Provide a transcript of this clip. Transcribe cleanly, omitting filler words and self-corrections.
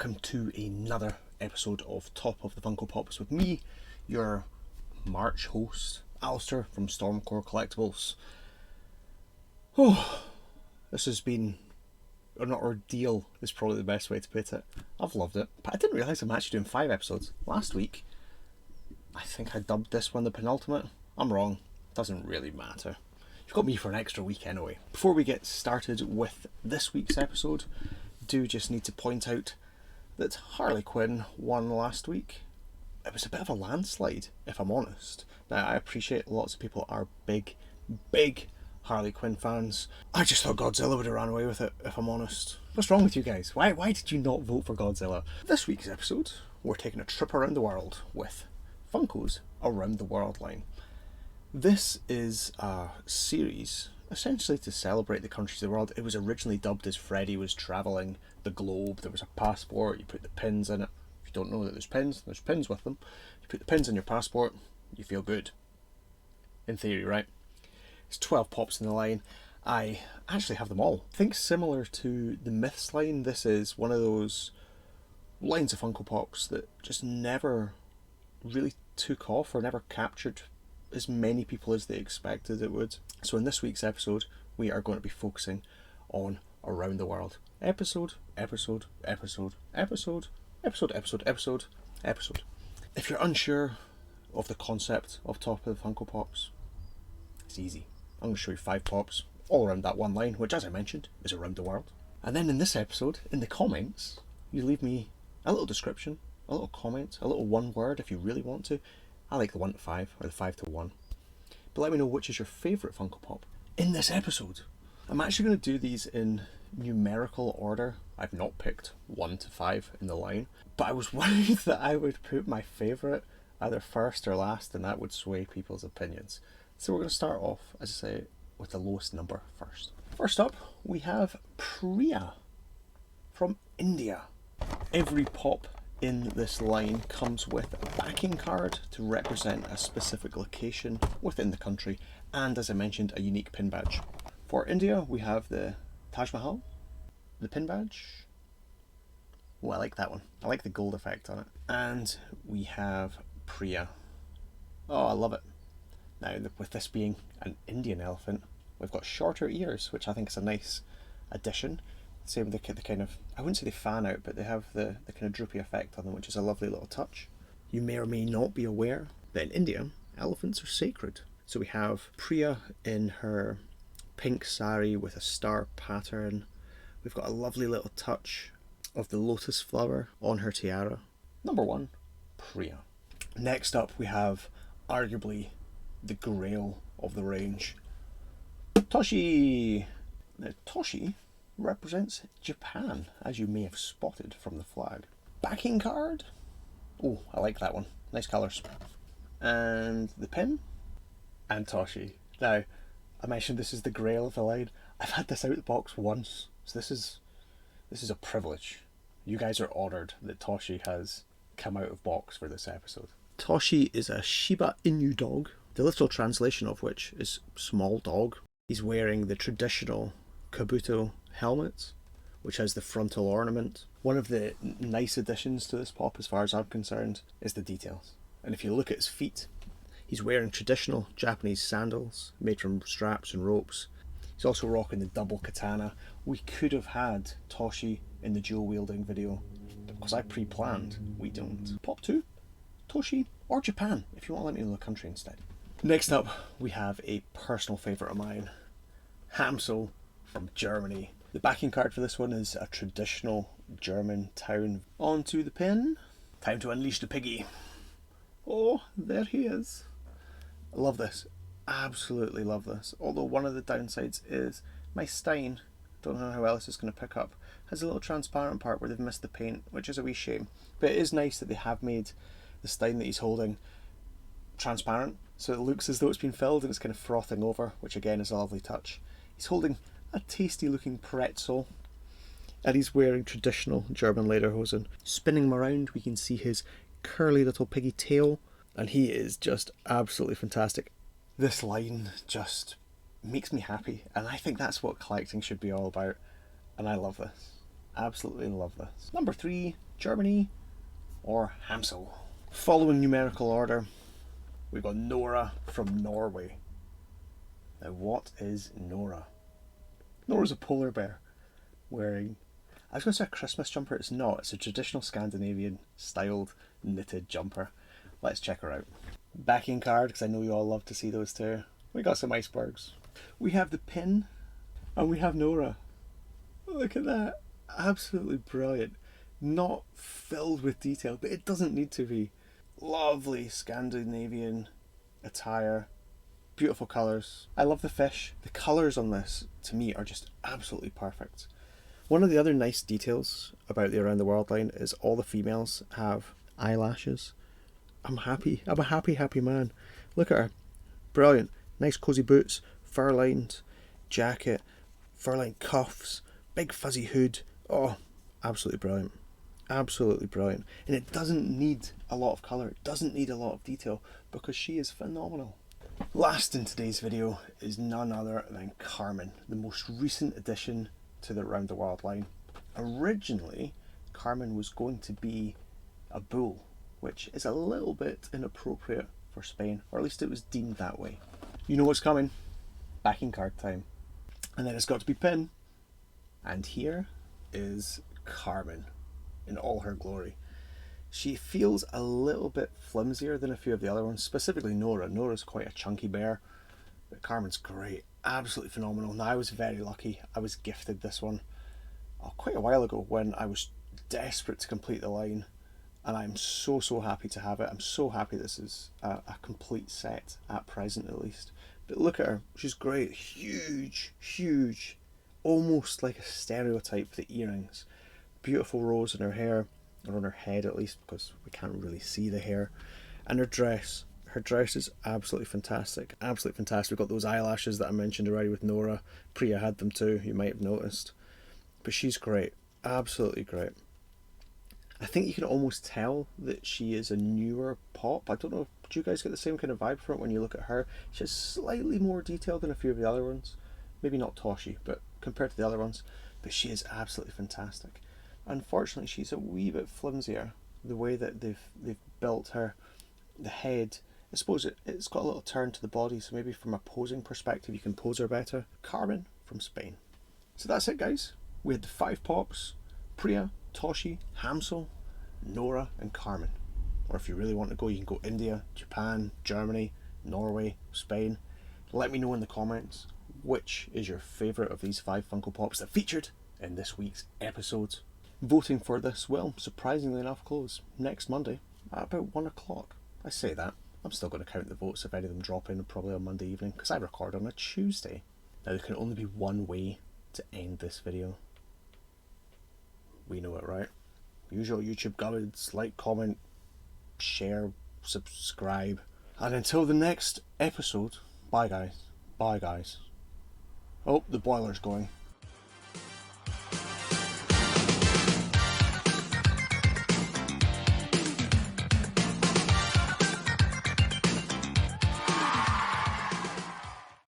welcome to another episode of Top of the Funko Pops with me, your March host, Alistair from Stormcore Collectibles. Oh, this has been an ordeal, is probably the best way to put it. I've loved it, but I didn't realise I'm actually doing 5 episodes. Last week, I think I dubbed this one the penultimate. I'm wrong, doesn't really matter. You've got me for an extra week anyway. Before we get started with this week's episode, do just need to point out that Harley Quinn won last week. It was a bit of a landslide, if I'm honest. Now, I appreciate lots of people are big Harley Quinn fans. I just thought Godzilla would have ran away with it, if I'm honest. What's wrong with you guys? Why did you not vote for Godzilla? This week's episode, we're taking a trip around the world with Funko's Around the World line. This is a series essentially to celebrate the countries of the world. It was originally dubbed as Freddy was travelling the globe. There was a passport, you put the pins in it. If you don't know that there's pins with them. You put the pins in your passport, you feel good. In theory, right? It's 12 pops in the line. I actually have them all. I think similar to the Myths line, this is one of those lines of Funko Pops that just never really took off or never captured as many people as they expected it would. So in this week's episode, we are going to be focusing on Around the World. Episode. If you're unsure of the concept of Top of the Funko Pops, it's easy. I'm going to show you 5 pops all around that one line, which, as I mentioned, is Around the World. And then in this episode, in the comments, you leave me a little description, a little comment, a little one word if you really want to. I like the 1 to 5 or the 5 to 1. But let me know which is your favourite Funko Pop in this episode. I'm actually going to do these in numerical order. I've not picked 1 to 5 in the line, but I was worried that I would put my favourite either first or last, and that would sway people's opinions. So we're going to start off, as I say, with the lowest number first. First up, we have Priya from India. Every pop in this line comes with a backing card to represent a specific location within the country, and as I mentioned, a unique pin badge. For India, we have the Taj Mahal, the pin badge. Oh, I like that one. I like the gold effect on it. And we have Priya. Oh, I love it. Now, with this being an Indian elephant, we've got shorter ears, which I think is a nice addition. Same with the kind of, I wouldn't say they fan out, but they have the kind of droopy effect on them, which is a lovely little touch. You may or may not be aware that in India, elephants are sacred. So we have Priya in her pink sari with a star pattern. We've got a lovely little touch of the lotus flower on her tiara. Number 1, Priya. Next up we have arguably the grail of the range, Toshi. Now Toshi represents Japan, as you may have spotted from the flag. Backing card. Oh, I like that one. Nice colours. And the pin. And Toshi. Now, I mentioned this is the grail of the line. I've had this out of the box once, so this is a privilege. You guys are honoured that Toshi has come out of box for this episode. Toshi is a Shiba Inu dog, the literal translation of which is small dog. He's wearing the traditional Kabuto helmet, which has the frontal ornament. One of the nice additions to this pop, as far as I'm concerned, is the details. And if you look at his feet, he's wearing traditional Japanese sandals made from straps and ropes. He's also rocking the double katana. We could have had Toshi in the dual wielding video, but because I pre-planned, we don't. Pop 2, Toshi, or Japan, if you want to let me know the country instead. Next up, we have a personal favourite of mine, Hamsel from Germany. The backing card for this one is a traditional German town. Onto the pin. Time to unleash the piggy. Oh, there he is. I love this. Absolutely love this. Although one of the downsides is my Stein, don't know how else it's going to pick up, has a little transparent part where they've missed the paint, which is a wee shame. But it is nice that they have made the Stein that he's holding transparent, so it looks as though it's been filled and it's kind of frothing over, which again is a lovely touch. He's holding a tasty looking pretzel, and he's wearing traditional German lederhosen. Spinning him around, we can see his curly little piggy tail, and he is just absolutely fantastic. This line just makes me happy, and I think that's what collecting should be all about, and I love this. Absolutely love this. Number 3, Germany or Hansel. Following numerical order, we've got Nora from Norway. Now what is Nora? Nora's a polar bear wearing, I was going to say a Christmas jumper, it's not. It's a traditional Scandinavian styled knitted jumper. Let's check her out. Backing card, because I know you all love to see those too. We got some icebergs. We have the pin, and we have Nora. Look at that. Absolutely brilliant. Not filled with detail, but it doesn't need to be. Lovely Scandinavian attire. Beautiful colours. I love the fish. The colours on this, to me, are just absolutely perfect. One of the other nice details about the Around the World line is all the females have eyelashes. I'm happy. I'm a happy, happy man. Look at her. Brilliant. Nice cosy boots, fur-lined jacket, fur-lined cuffs, big fuzzy hood. Oh, absolutely brilliant. Absolutely brilliant. And it doesn't need a lot of colour. It doesn't need a lot of detail because she is phenomenal. Last in today's video is none other than Carmen, the most recent addition to the Around the World line. Originally, Carmen was going to be a bull, which is a little bit inappropriate for Spain, or at least it was deemed that way. You know what's coming? Backing card time. And then it's got to be pin. And here is Carmen in all her glory. She feels a little bit flimsier than a few of the other ones, specifically Nora. Nora's quite a chunky bear, but Carmen's great, absolutely phenomenal. Now I was very lucky, I was gifted this one quite a while ago when I was desperate to complete the line, and I'm so happy to have it. I'm so happy this is a complete set, at present at least. But look at her, she's great, huge, almost like a stereotype for the earrings. Beautiful rose in her hair, or on her head at least, because we can't really see the hair. And her dress is absolutely fantastic. Absolutely fantastic. We've got those eyelashes that I mentioned already with Nora. Priya had them too, you might have noticed. But she's great. Absolutely great. I think you can almost tell that she is a newer Pop. I don't know, do you guys get the same kind of vibe from it when you look at her? She has slightly more detail than a few of the other ones. Maybe not Toshi, but compared to the other ones. But she is absolutely fantastic. Unfortunately, she's a wee bit flimsier. The way that they've built her, the head, I suppose it's got a little turn to the body, so maybe from a posing perspective you can pose her better. Carmen from Spain. So that's it, guys. We had the 5 Pops: Priya, Toshi, Hansel, Nora and Carmen. Or if you really want to go, you can go India, Japan, Germany, Norway, Spain. Let me know in the comments which is your favourite of these 5 Funko Pops that featured in this week's episode. Voting for this will, surprisingly enough, close next Monday at about 1 o'clock. I say that, I'm still going to count the votes if any of them drop in, probably on Monday evening, because I record on a Tuesday. Now there can only be one way to end this video. We know it, right? Usual YouTube guides: like, comment, share, subscribe. And until the next episode, bye guys. Bye guys. Oh, the boiler's going.